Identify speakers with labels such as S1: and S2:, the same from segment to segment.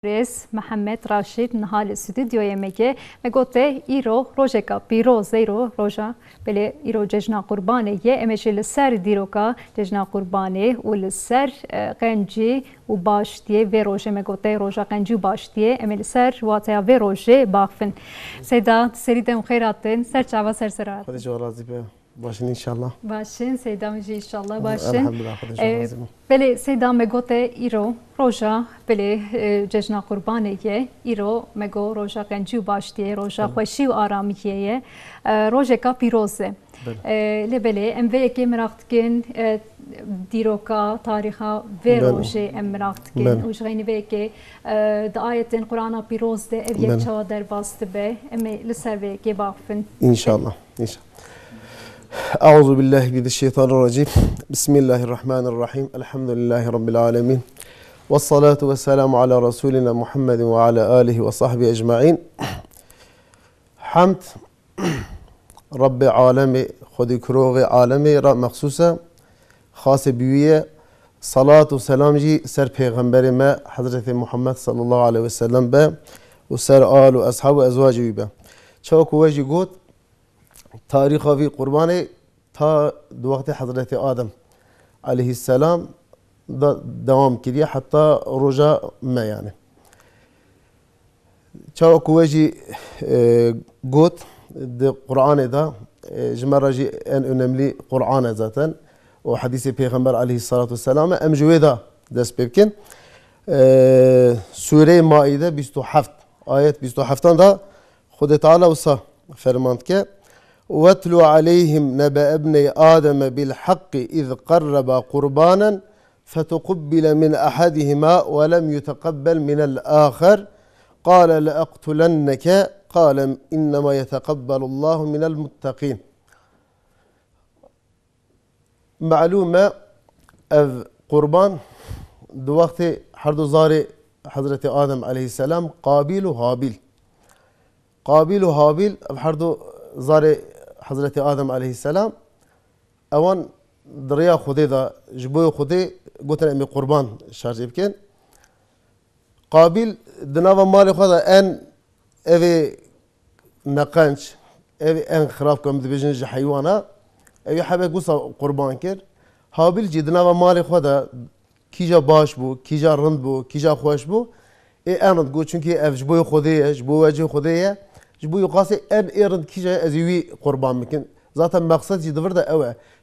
S1: Rez Mohamed Rashid nahal stüdyoya mege me gote iro rojeka piroze iro roja bele iro cejna qurbane ye emeşel ser diroka cejna qurbane ul ser qenci u baş diye ve roje me gote roja qenci baş diye emel ser wataya ve roje bakfın Seda seriden khayratin ser çava ser serat
S2: Hadi razı be başın inşallah
S1: başın Seda meci inşallah başın
S2: elhamdülillah hadi razı
S1: bele Seda me gote iro roja bele cejna qurbane ye iro me go roja qenci baş diye roja xoşi u aramiye ye rojeka piroze le bele em ve ki meraktin دیروکا تاریخا ویروژه امرات کن و جغینی به که دعایت قرآن پیروز ده اویک چوا در باست به امی لسر به که باقفن
S2: İnşallah. Euzu billahi mineşşeytanirracim. Bismillahirrahmanirrahim. Elhamdülillahi rabbil alamin. Ves salatu vesselamu ala rasulina Muhammedin ve ala alihi ve sahbihi ecmaîn. Hamd Rabbi alemi, Xudi kuroği alemi ra mexsusa خاص بیویه صلات و سلام جی سر پیغمبر ما حضرت محمد صلی الله علیه و سلم به و سر آل و اصحاب و ازواج به چاک و وجی گوت تاریخ وی قربان تا دو وقت حضرت آدم علیه السلام دوام کردی حتی رجا ما يعني چاک و وجی گوت قرآن دا جمره جی ان önemli قرآن zaten o hadisi Peygamber aleyhissalatu vesselam emcüveda dest bebkin. Sure-i Maide 27 ayet 27'dan da Xudi Teala usa fermand ke وَاتْلُ عَلَيْهِمْ نَبَأَ ابْنَيْ آدَمَ بِالْحَقِّ إِذْ قَرَّبَا قُرْبَانًا فَتُقُبِّلَ مِنْ أَحَدِهِمَا وَلَمْ يُتَقَبَّلْ مِنَ الْآخَرِ قَالَ لَأَقْتُلَنَّكَ قَالَ إِنَّمَا يَتَقَبَّلُ اللّٰهُ مِنَ الْمُتَّقِينَ معلومه ev kurban du vakti hardu zari Hazreti Adem aleyhisselam Kabil u Habil. Kabil u Habil ev hardu zari Hazreti Adem aleyhisselam evan diriya Xudi da jboy Xudi goten emi kurban şarj ebken. Kabil dinava mali xda en evi neqenç evi en xirab kam dibijin ji haywana evi hebe gusa qurban kir Habil cidna ve mali xoda kija baş bu kija rind bu kija xoş bu enad go çünkü ev jboy Xudiye jbo vecih Xudiye jbo yuqasi en erind kija ezivi qurban mikin zaten maksat jidvir da ev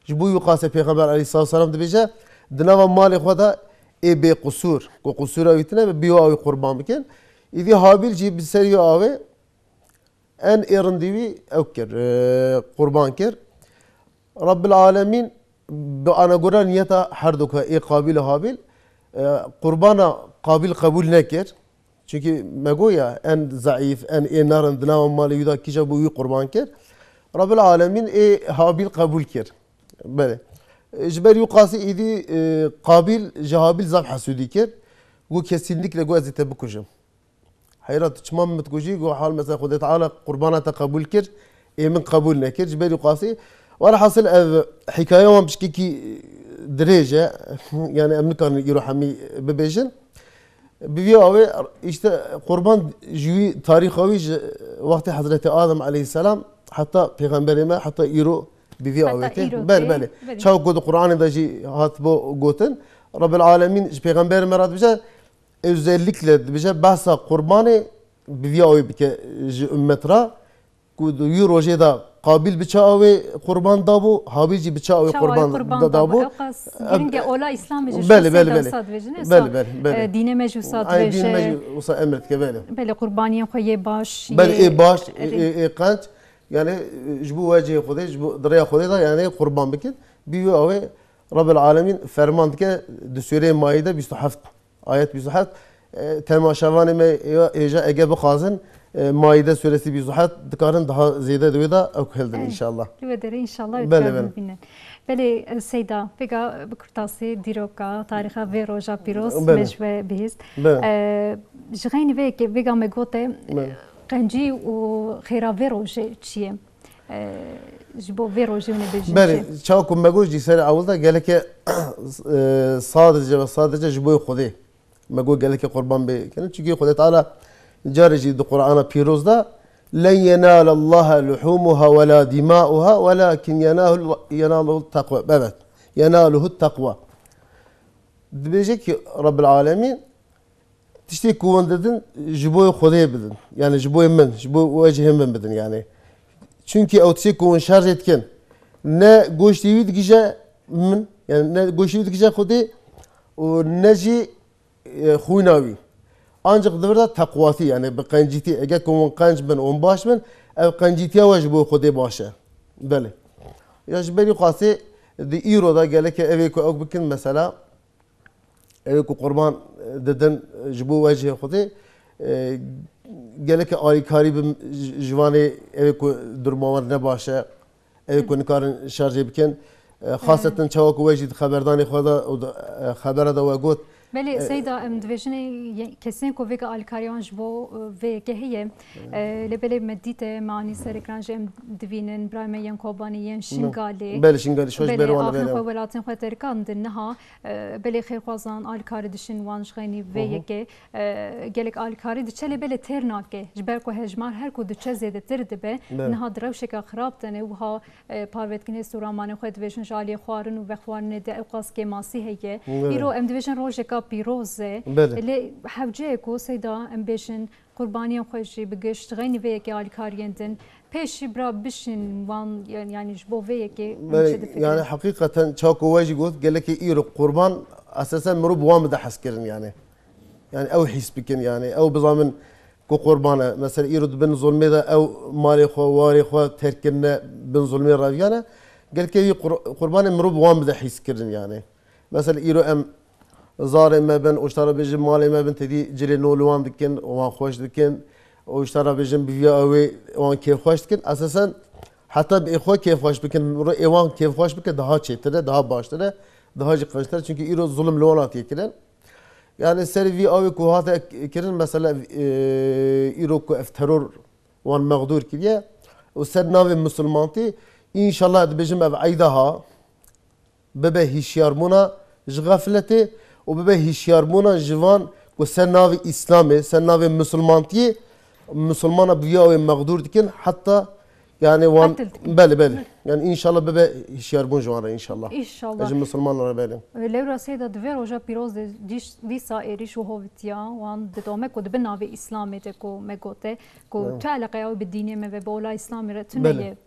S2: jbo yuqasi Peygamber aleyhissalatu vesselam dibije dina ve mali xoda be qusur ko qusura vitne bi avi qurban mikin idi Habil ji bi seri avi en erindivi evkir qurban kir Rabbil Alemin ana göre niyeta her doka Kabil Habil kurbana Kabil kabul nekir. Çünkü megoya en zayıf en narın dinav mali yuda kişi bu kurban kir. Rabbil Alemin Habil kabul kir. Böyle. Jber yuqasi idi Kabil Habil zab hasudi kir. Bu kesinlikle bu ezite bukujum. Hayrat çmam metkuji bu hal mesela Xudi Teala kurbana ta kabul kir. Emin kabul nekir. Jber yuqasi وأنا حاصل حكاية وام بشكيكي درجة يعني أمريكان يروح عمي ببيجن بيجوا إشت قربان جوي تاريخي وقت حضرة آدم عليه السلام حتى پیغمبر ما حتى يرو بيجوا بله شاو قد القرآن ده جي هات بو قوتن رب العالمين پیغمبر ما راد بيجا özellikle بيجا بحث قرباني بيجوا بك أمترا قد يرو جدا Kabil bıçağı kurban da bu, Habilci bıçağı kurban da bu.
S1: Giringe ola İslam meclis
S2: beli.
S1: Dine meclis sad veje.
S2: Dine meclis emret ke beli.
S1: Beli kurbaniye koye baş.
S2: Beli baş, kanç yani jbu vecih Xudi, jbu diriya Xudi da yani kurban bikin. Biyo avi Rabbil Alemin fermand ke Sure-i Maide 27 ayet 27 temaşavanı me eja ege bixazin Maide suresi 27 dikarın daha ziyade duyda okuldun inşallah.
S1: Lüvedere inşallah ötürüm. Beli Seyda, peka bıkırtası diroka, tariha ve roja piros mecve bihiz. Jgayni ve ki vega megote qenci u khira ve roje çiye. Jibo ve roje ne bejin.
S2: Beli, çakum megoji seri avulda geleke sadece ve sadece jibo Xudi. ما قول قال لك قربان به كان تشوفي خدت على جارجي القرآن بيروز ده لن ينال الله لحومها ولا دماؤها ولكن يناله التقوى بابت يناله التقوى بيجيك رب العالمين تشتي كون dedin جبوي خدي بدن يعني جبوي من جبوي وجه من بدن يعني çünkü اوتسي كون şarj etken ne goştivi dikişe من yani ne goştivi dikişe خدي و نجي خويناوي ancak devre takvati yani bir kanciti eğer kovun kanç ben on baş ben ev kancitiya vajbu خدي başa bele ya jbeli qasi di iroda gelek ev ko okbikin mesela ev ko kurban dedin jbu vajhi خدي gelek ay karib jvani ev ko durmavar ne başa ev ko nikarın şarj bikin خاصة çavak vajid haberdani xoda habera da ve got
S1: بله سيدا ام دویژن کسین کو ویگا الکاریانج بو و که هیه لبله مدیت معنی سر کرانج ام دوینن برایم ین کوبانیین شنگالی
S2: بله شنگالی شوش بروان
S1: بله آخر ولاتن خاطر کان دنها بله خیر خوازان الکاری دشن وانش غنی و یکه گلک الکاری دچلی بله ترناکه جبر کو هجمار هر کو دچ زیاده تر دبه نها دروشک خراب تنه و ها پاروت کنه سورامان خود دویژن جالی خوارن و بخوارن ده اوقاس که ماسی هیه ایرو ام دویژن روزک پیروزه اللي حوجيكو سيدا ام بيشن قربانيا خوشي بقشت غيني فيكي على كاريندن بيشي برا بشن وان يعني جبو فيكي
S2: يعني حقيقة تشاكو واجي قلت قال لك ايرو قربان اساسا مرو بوام ده حسكرن يعني او حيس بكن يعني او بضامن كو قربانه مثلا ايرو بن ظلمي ده او مالي خو واري خو تركنا بن ظلمي رافيانا قال لك قربان مرو بوام ده حسكرن يعني مثلا ايرو ام زار ما بين واشترى بيجم مالي ما بين تدي جري نولوان دكن وان خوش دكن واشترى بيجم بيا اوي وان كيف خوش دكن اساسا حتى باخوه كيف خوش بكن ايوان كيف خوش بكن daha çetere daha başlara daha cıklaştır çünkü iro zulüm loğlat yekilen yani servi اوي ku hata kirin mesela iro ku terör وان مغدور كيا وسد ناوي مسلمانتي ان شاء الله بيجم بعيدها ببه هشيارمونا جغفلتي وببه هشيارمونا جوان وسناوي اسلامي سناوي مسلمانتي مسلمانا بياوي مغدور دكن حتى يعني وان بله يعني ان شاء الله ببه هشيارمون جوانا ان شاء الله
S1: ان شاء الله
S2: اجي مسلمان ربالي
S1: لورا سيدا دفير وجا بيروز دي سائري شو هوفيتيا وان دتومك ودبناوي اسلامي تكو ميغوتي كو تعلق ياوي بالدين ما بولا اسلامي رتنيه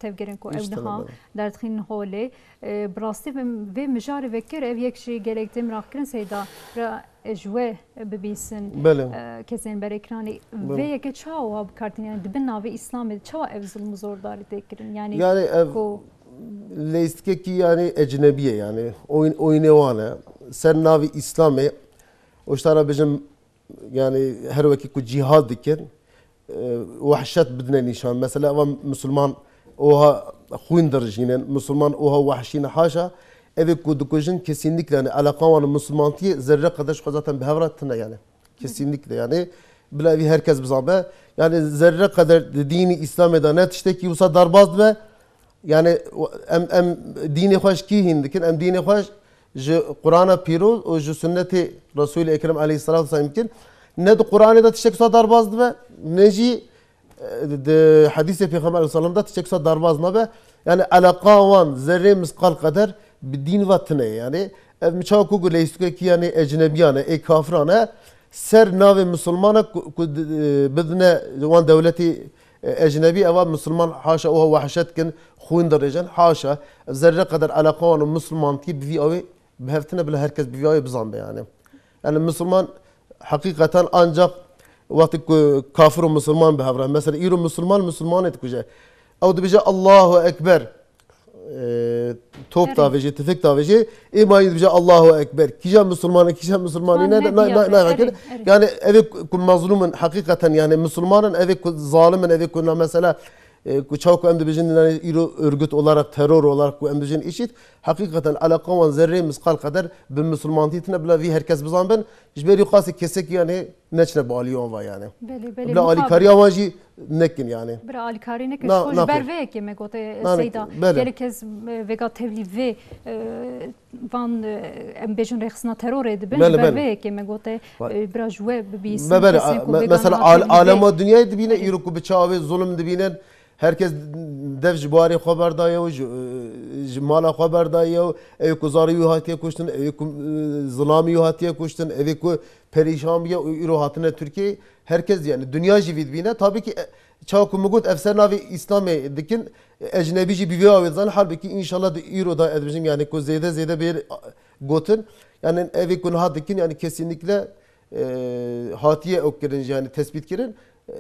S1: تفكرين كو اونها دارتخين هولي براستي في مجاري فكر اف يكشي جلكتم راكن سيدا اجوه ببيسن كسين بريكراني في يك تشاو اب كارتين يعني دبناوي اسلامي تشاو افزل مزور داري تكرين يعني
S2: ليست كي يعني اجنبيه يعني اوينوانا سناوي اسلامي واشترى بجم يعني هر وكي كو جهاد دكن وحشات بدنا نشان مثلا مسلمان اوها خوين درجين مسلمان اوها وحشين حاشا evi kudukujun kesinlikle yani alakavan Müslümantiye zerre kadar zaten behevratına yani kesinlikle yani bilavi herkes bizabe yani zerre kadar dini İslam edanet işte ki usa darbaz ve yani em dini hoş ki hindikin em dini hoş Kur'an'a piroz o sünneti Resul-i Ekrem aleyhissalatu vesselam kin ne de Kur'an'da da tişek usa darbaz ve neci hadis-i Peygamber aleyhissalam da tişek usa darbaz ne be yani alakavan zerre miskal kadar بالدين وطنه يعني مشاو كوغو ليستو كي يعني اجنبيانه اي كافرانه سر ناو مسلمانه بدنا وان دولتي اجنبي او مسلمان حاشا او وحشت كن خوين درجان حاشا ذره قدر علاقه مسلمان كي بي او بهفتنا بلا herkes بي او بزامبه يعني يعني مسلمان حقيقه ancak وقت كافر ومسلمان بهفره مثلا ايرو مسلمان تكوجه او دبجه الله اكبر top taveci, tefek taveci imayı bize Allahu Ekber. Kişi Müslümanı ne yani evi kun mazlumun hakikaten yani Müslümanın evi zalimin evi kun mesela ku çav ku em dibêjin yani îro örgüt olarak terör olarak ku em dibêjin îşît hakikaten alaka wan zerrê miskal qeder bi Müslümanî tune bila vî herkes bizanbin ji berî qasî kesek yani neçine bi alîyan ve yani bila alîkariya wan jî nekin yani
S1: bila alîkarî nekin ji ber vê yekê me gote Seyda gelek kes vêga tevlî vê van em bêjin rêxistina terorê dibin ji ber vê yekê me gote bira ji we bibîsin
S2: mesela alema dünyayê dibîne îro ku bi çavê zulm dibînin herkes dev ji barê xwe berdaye û ji mala xwe berdaye û evê ku zarî wî hatiye kuştin evê ku zilamî wî hatiye kuştin evê ku perîşan biye û îro hatine Tirkiyeyê herkes yani dünya jî vî dibîne tabii ki çawa ku min got ev ser navê İslamê dikin ecnebî jî bi vê awê dizane halbuki înşallah di îro da ez dibêjim yani ku zêde bêr gotin yani evê ku niha dikin yani kesinlikle hatiye ew kirin yani tespit kirin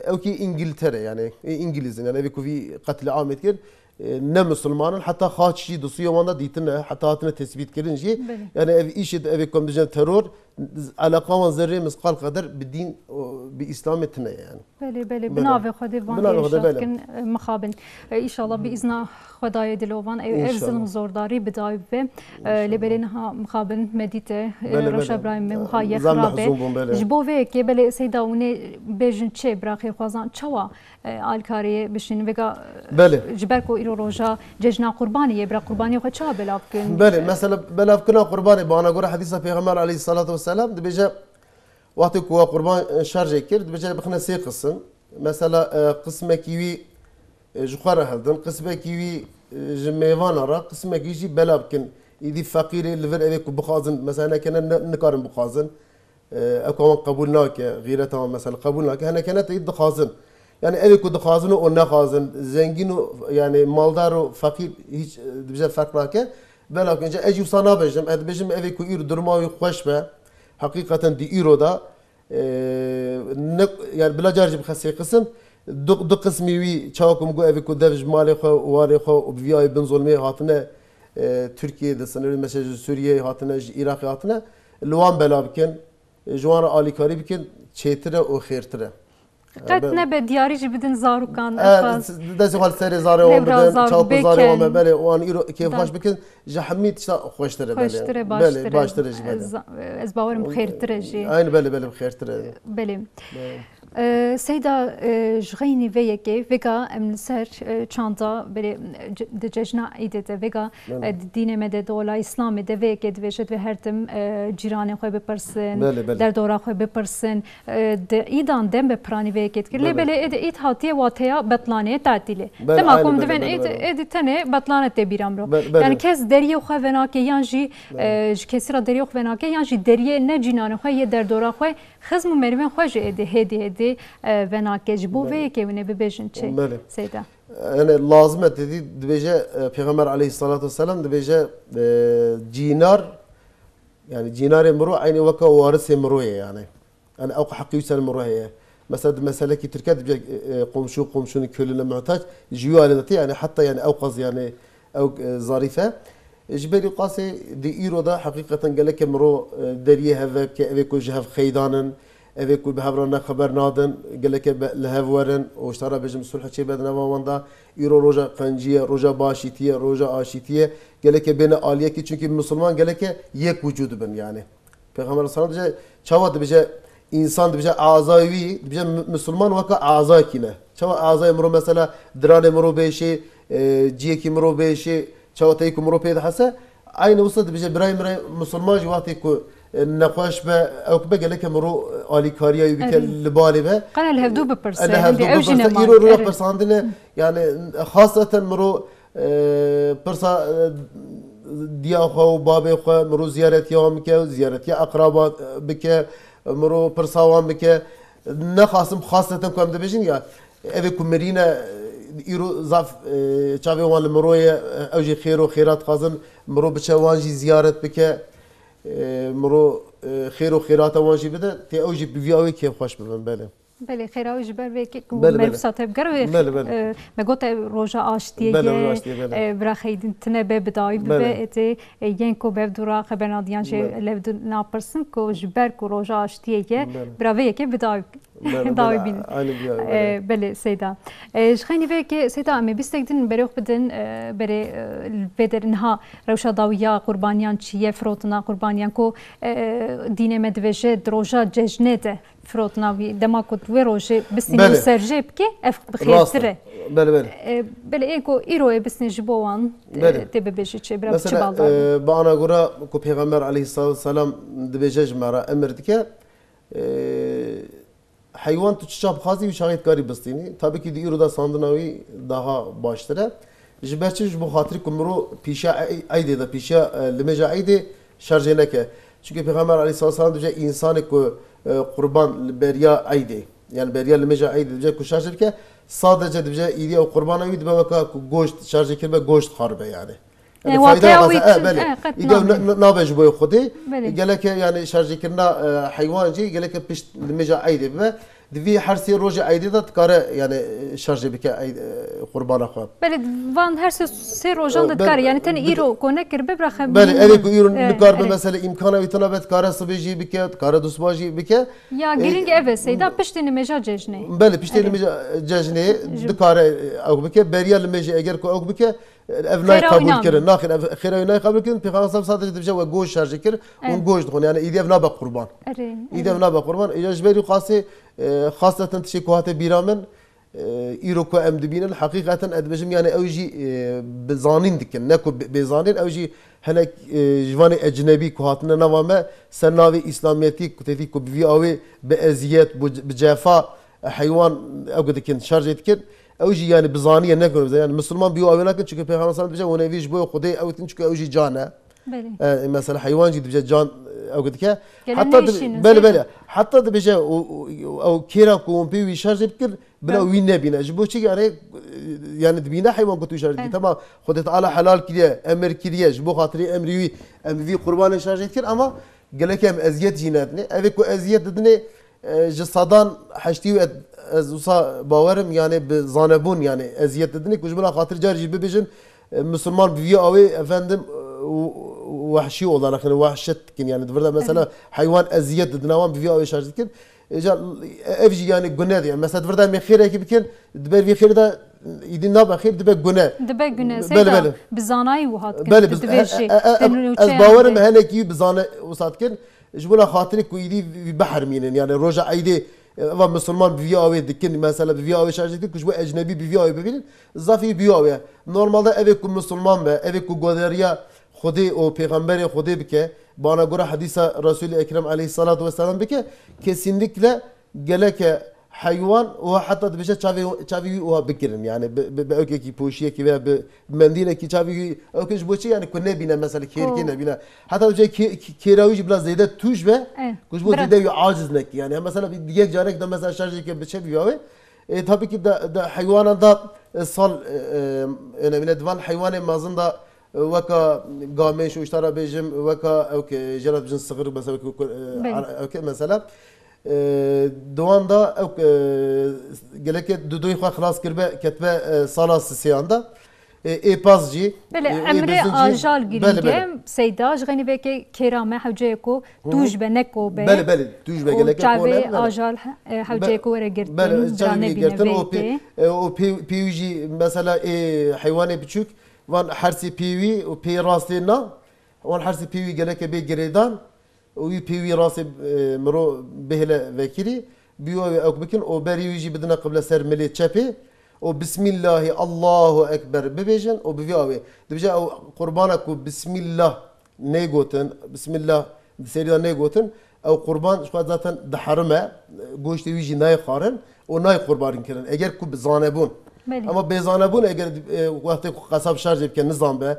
S2: evki İngiltere yani İngiliz'in yani evki vi katli amet kir ne Müslümanın hatta haççı dosuyor wanda ditine hatta hatine tespit kirinci yani ev işi ev komdijen terör alakavan zerre miskal kadar bir din bir İslametine yani.
S1: بله بناوی خود وان کن مخابن ان شاء الله باذن خدای دلوان اف ظلم زورداری بدای و لبرینها مخابن مدیته رشا ابراهیم مهای خرابه جبو و کی بله سیداونه بجن چه براخی خوازان چوا الکاری بشین وگا جبر کو ایرو روجا ججنا قربانی برا قربانی خو چا بلاف کن
S2: بله مثلا بلاف کنا قربانی بانا گور حدیث پیغمبر علیه الصلاه و السلام دبیجه وقتی که قربان شارژ کرد بجای بخنه سه قسم مثلا قسمه کیوی جخاره هردن قسمه کیوی جمیوان را قسمه کیجی بلاب کن ایدی فقیری لور اوی کو بخازن مثلا کنه نکارن بخازن اکوان قبول ناکه غیرت هم مثلا قبول ناکه هنه کنه تید دخازن yani evi ku dixazin û nexazin zengîn û yani maldar û faqîr hiç dibêje fark nake belav kince ez wisa nabêjim ez dibêjim evê ku îro durma wî xweş be hakikaten di îro da yani bila carî bi xesê qisim du qismî wî çawa ku min got evê ku dev ji malê xwe û warê xwe û bi viyayê bin zulmê hatine Tirkiyeyê sınırı mesela ji Sûriyeyê hatine ji Iraqê hatine li wan belav bikin ji wan re alîkarî bikin çêtir e û xêrtir e
S1: قد نبه دیاری جی بدن زاروکان
S2: دست خال سری زاره وام بدن چاپ زاره وام بله وان ایرو کیف خوش بکن جحمید شتا خوشتره بله باشتره جی بله
S1: از باورم خیرتره جی
S2: این بله خیرتره
S1: بله سیدا جغینی ویکی وگا امن سر چاندا بله دجنا ایده وگا دین مده دولا اسلام ده ویکی دویشت و هرتم جیران خوی بپرسن در دورا خوی بپرسن ایدان دم بپرانی ویکت کرد بله اید هاتیه واتیا بطلانه تعطیله تمام دوین اید تنه بطلانه تبیرم رو یعنی کس دریه خوی وناکه یانجی کسی را دریه خوی وناکه یانجی دریه نه جنان خوی در دورا خوی خزم مروین خوش اید هدی وناکه جبو ویکی ونه ببیشن چه سیدا
S2: yani lazım dedi dibêje Peygamber aleyhissalatu vesselam dibêje cinar yani cinarê miro aynı weka warisê miroye yani yani ew heqî ser miro heye mesela ki Türkiye dibêje komşunun kölüne muhtaç ji wê yani hatta yani ew qaz yani ew zarife ji berî qasê di îro da heqîqeten gelek miro deriyê heve ke evê ku ji hev xeydanin evê ku bi hevran ne xeber nadin geleke li hev werin û ji tara bêjim sulh çê bedin eva wan da îro roja qenciye roja başîtiye roja aşîtiye geleke bêne aliyekî çünkü Müslüman geleke yek vücudu bin yani Peygamber sallallahu aleyhi ve sellem çawa dibêje insan dibêje azayî wî dibêje Müslüman weka azayî ne çawa azayî miro mesela diranê miro bêşê ciyekî miro bêşê çawa teyî ku miro pê dihese aynı wisa dibêje birayê mirayê Müslüman ji watê ku نخواش به او به گله که مرو عالی کاریه بی که لبالی به
S1: قال الهدو بپرسه
S2: الهدو بپرسه ایرو رو پرساندنه یعنی خاصتا مرو پرسا دیا خو باب خو مرو زیارت یام که زیارت یا اقربات بکه مرو پرساوام بکه نخواستم خاصتا کوم دبیجین یا اوی کومرینه ایرو ضعف چاوی وان مروی اوجی خیر و خیرات خازن مرو بچه وانجی زیارت بکه مرو خیر و خیرات وانجی بده تی اوجی بیاوی که خوش ببن بله
S1: بله خیراوی جبر وکی کو مفسات بگروی مگوت روزا آشتیه برا خیدن تنه به بدای به تی ین کو به دورا خبرنادیان چه لود ناپرسن کو جبر کو روزا آشتیه برا وکی بدای داوی بینن
S2: aynı bir
S1: بله سیدا خیلی به که سیدا امی بیستگدین بروح بدن بره بدرن ها روشا داویا قربانیان چیه فروتنا قربانیان کو دین مدوجه دروجا ججنه ده فروتنا وی دما کو و روجه بسینو سرجه بکی اف بخیرتره
S2: بله بله
S1: بله ایکو ایرو بسنی جبوان تبه بجی چه برا چه بالدار
S2: مثلا بانا گورا کو پیغمبر علیه الصلاه والسلام دبیجج مرا امر دکه hayvan tutuşa bxazi ve şahit kari bistini. Tabii ki diğer da sandinavi daha baştıra. Jibetçi bu hatırı kumru pişa ayde da pişa limeca ayde şarjeneke. Çünkü Peygamber Aleyhisselam diye insanı ku kurban beriya ayde. Yani beriya limeca ayde diye ku şarjeneke sadece diye iyi o kurban ayde be vaka goşt şarjekir be goşt harbe yani.
S1: Yani fayda var.
S2: بله. إذا نابج بوي خدي قالك يعني شارجي كنا حيوان جي قالك بيش المجا عيدي به دفي حرسي روجي عيدي ده تكاره يعني شارجي بك قربان أخوان.
S1: بله وان هر سه روجان ده تكاره يعني تن إيرو كونه كربه برخه.
S2: بله أبي كيرو نكار بمثلا إمكانه يتنا بتكاره صبيجي بك تكاره دوسباجي بك.
S1: يا جرينج أبى سيدا بيشتين المجا ججنه.
S2: بله بيشتين المجا ججنه تكاره أو بك بريا المجا أجر كو أو بك evnay kabul kirin. Naxir xirayınay kabul kirin. Peygamber sadece dibce ve goş şarjı kir. Un goş dixon. Yani İdi evna bak kurban. İdi evna bak kurban. İcbari qasi xasaten tişi kuhate biramen İro ku em dibinin hakikaten edbejim yani evji bezanin dikin. Ne ku bezanin evji henek jvani ecnebi kuhatine navame senavi İslamiyeti kuteti ku bivi avi be eziyet bu cefa hayvan evgedikin şarjı etkin. اوجي يعني بزانيه نكر يعني مسلمان بيو او لكن çünkü peygamber sallallahu aleyhi ve sellem ونبيش بو خدي او çünkü اوجي جانا مثلا حيوان جي بجا جان او قد كده حتى بلا بلا حتى بجا او كيرا كون بي شارج بكر بلا وين نبينا جبو شي يعني دبينا حيوان قلت شارج تمام خدت على حلال كده امر كده جبو خاطري امري في قربان شارج كده اما قال لك ام ازيت جيناتني افيكو ازيت ددني جسادان حشتي از وسا باورم yani zanebun yani eziyet edini kujbuna hatır carici bebejin Müslüman bir avi efendim vahşi olarak yani vahşetkin yani burada mesela hayvan eziyet edini ama bir avi şarjetkin evci yani günah yani mesela burada mehire gibi ken dber bir khirda idin naba khir dber günah
S1: dber günah seda bizanayı bu hat
S2: bel az bawarım heneki bizana usatkin jbuna hatırı ku idi bahar minin yani roja aydi و مسلمان بیاوی دکن مثلا بیاوی شارژ دکن کجبو اجنبی بیاوی ببینید زافی بیاوی normalde evi ku Müslüman be evi ku goderiya Xudi o peygamberi Xudi bike bana göre hadise Resul-i Ekrem aleyhissalatu vesselam bike kesinlikle geleke hayvan ve hatta bir şey çavi o bikirin yani be öke ki poşiye ki veya mendile ki çavi öke bu şey yani kunne bina mesela kirkine bina hatta bir kiravici biraz zeyde tuş be kuş bu zeyde aciz nek yani mesela bir diğer canek de mesela şarj ki bir şey diyor tabii ki da hayvanın da sal önemli divan hayvanın mazında vaka gameş uçtara bejim vaka öke jelat bizim sıgır mesela öke mesela دوان دا geleke duduy xalas kirbe ketbe sala siyanda epazci
S1: bele emre ajal giringe seyda jgani veke kerame havce ko tuj be neko be
S2: bele tuj be geleke
S1: ko ajal havce ko re girtin
S2: brane bine o piyuji mesela hayvane küçük van harsi piyi o pi rastina van harsi piyi geleke be giredan وي بي راسي مرو بهله وكيري بيو اكبكن او بري يجي بدنا قبل سر ملي تشابي وبسم الله الله اكبر ببيجن وبيوي دبجا قربانك بسم الله نيغوتن بسم الله سيريا نيغوتن او قربان شو zaten دحرمه گوشت يجي ناي خارن و ناي قربان كرن اگر كو بزانبون اما بزانبون اگر وقت قصاب شارج بكن نظام به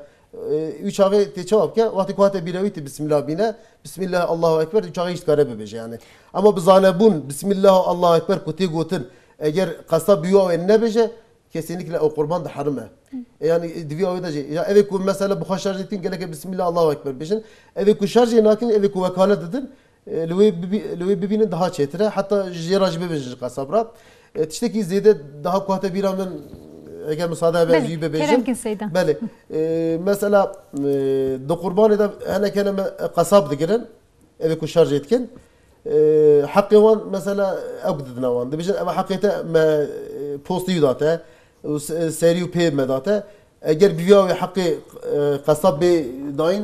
S2: uçağı teçavap ki vakti kuate biraviti bismillah bine bismillah Allahu ekber uçağı hiç kare bebeje yani ama bu zanebun bismillah Allahu ekber kuti gotun eğer kasab biyo ne beje kesinlikle o kurban da harame yani diyor öyle ya eve ku mesela bu şarj ettin geleke bismillah Allahu ekber bejin eve ku şarj nakin eve ku vekalet dedin lüve bibinin daha çetre hatta jiraj bebeje kasabra tişteki zede daha kuate biramın eğer müsaade ederseniz bebejim. Beli. Mesela de kurbanı da hani kelime kasap dikirin. Evi ku şarj etkin. حقي وان مثلا أقددنا وان دبيجن أما حقيقة ما بوستي داته وسريو بي مداته اگر بیاوی حقی قصاب به داین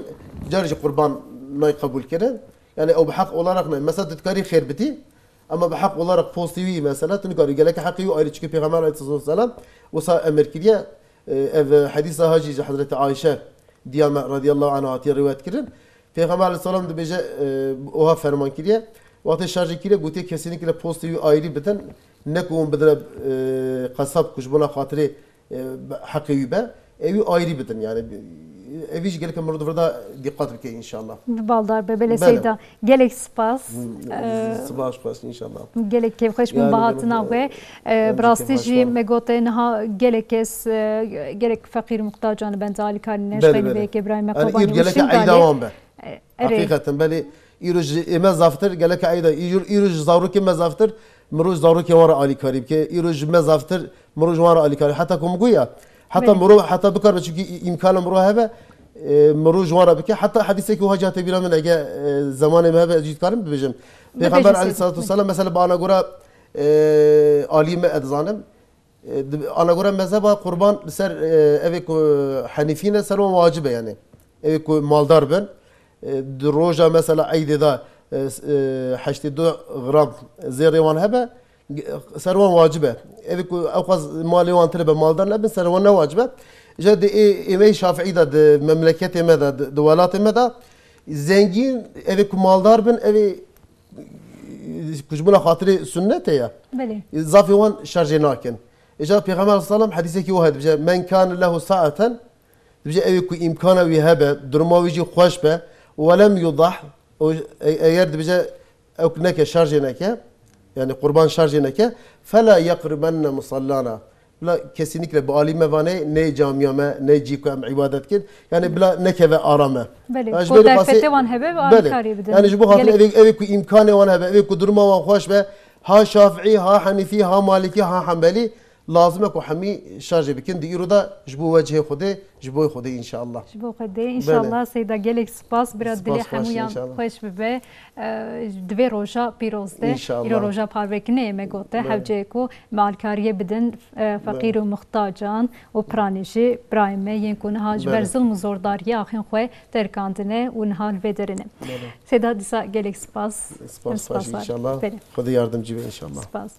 S2: جارج قربان نای قبول کردن یعنی او بحق olarak نه مثلا تذکری خیر بتی اما بحق olarak pozitifی مثلا تنکاری گله که حقی و آیلی چکی پیغمبر علیه السلام و سا امر کردیه اف حدیث هاجی حضرت عایشه دیامه رضی الله عنها تی روایت کردن پیغمبر علیه السلام دو بیجه اوها فرمان کردیه وقتی شارژ کردیه گویی kesinlikle pozitifی آیلی بتن نکوم بدن قصاب کش بنا خاطره حقی به evi ayrı bidin yani evi hiç gelirken burada burada dikkat bike inşallah.
S1: Baldar bebele seyda gelek spas.
S2: Spas inşallah.
S1: Gelek kev hoş mu bahatına ve brastici megote naha gelek es gelek fakir muhtacanı ben zali karine şkayni ve İbrahim Akabani.
S2: Yani gelek ay devam be. Hakikaten böyle İruj mezaftır gelek ayda İruj zavruki mezaftır مروج زاروکی وارا علی کاری که ایروج مزافتر مروج وارا علی کاری حتی کم گویا حتی مرو حتی بکار بچکی امکان مرو هبه مروج وارا بکه حتی حدیثی که وجهت بیرام من اگه زمان ما هبه جیت کارم ببیجم پیغمبر علیه السلام مثلا با آن گورا عالم ادزانم آن گورا مذهب قربان سر اوی کو حنیفینه سر واجبه یعنی اوی کو مالدار بن دروجا مثلا عید دا 82 غرام زير وان هبه سروان واجبه اذا اوقاز مالي وان تلبه مالدار لبن سروان واجبه جد ايمي شافعي دا مملكتي مدى دولاتي مدى زنجين اذا مالدار بن اذا كجبنا خاطري سنته يا
S1: بله
S2: اضافي وان شارجيناكن اجا پیغمبر صلى الله عليه وسلم حديثه كي واحد من كان له ساعه بجا اذا امكانه وهبه درماويجي خوش به ولم يضح eğer de bize neke şarj neke yani kurban şarj neke fela yakribenne musallana bila kesinlikle bu alime vane ne camiyame ne cikem ibadet kin yani bila neke ve arame
S1: beli bu derfete van hebe ve alikari bidin
S2: yani bu hatır evi ku imkanı van hebe evi ku durma van hoş ve ha şafii ha hanifi ha maliki ha hanbeli لازم اكو حمي شارجه بكن ديرو دا جبو وجه خدي جبو خدي ان شاء الله
S1: جبو خدي ان شاء الله سيدا جالك سباس براد دلي حمويان خوش ببه دوی روجا پیروزده ایرو روجا پاروکنه مگوته حوجه مالکاریه بدن فقیر و محتاجان و پرانیجی برایم ینکون ها جبرزل مزورداری آخین خواه ترکاندنه و نهال ودرنه سيدا ديسا جالك سباس
S2: ان شاء الله خدي يردم جيبه ان شاء الله
S1: سباس